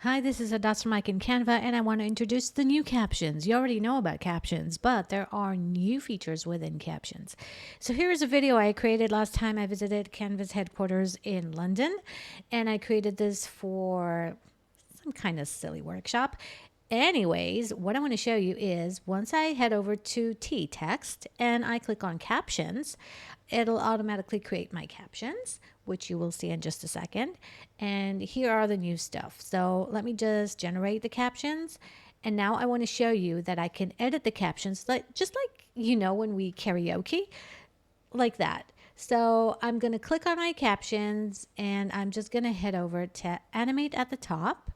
Hi, this is Hadas from Canva, and I want to introduce the new captions. You already know about captions, but there are new features within captions. So here's a video I created last time I visited Canva's headquarters in London, and I created this for some kind of silly workshop. Anyways, what I want to show you is once I head over to text and I click on captions, it'll automatically create my captions, which you will see in just a second. And here are the new stuff. So let me just generate the captions. And now I want to show you that I can edit the captions just like, when we karaoke, like that. So I'm going to click on my captions and I'm just going to head over to Animate at the top.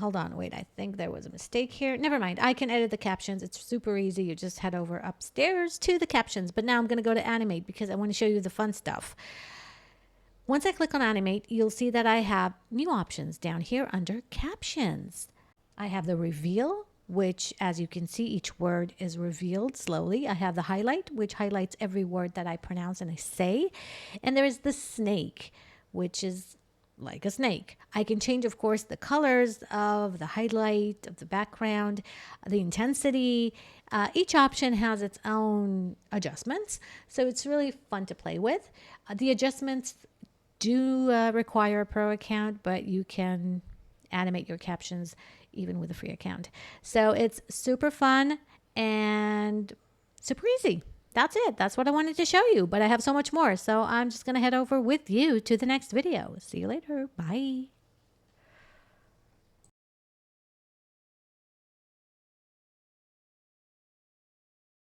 Hold on, wait, I think there was a mistake here. Never mind, I can edit the captions. It's super easy. You just head over upstairs to the captions. But now I'm going to go to Animate because I want to show you the fun stuff. Once I click on Animate, you'll see that I have new options down here under Captions. I have the Reveal, which, as you can see, each word is revealed slowly. I have the Highlight, which highlights every word that I pronounce and I say. And there is the Snake, which is like a snake. I can change, of course, the colors of the highlight, of the background, the intensity. Each option has its own adjustments, so it's really fun to play with. The adjustments do require a pro account, but you can animate your captions even with a free account. So it's super fun and super easy. That's it. That's what I wanted to show you, but I have so much more. So I'm just going to head over with you to the next video. See you later. Bye.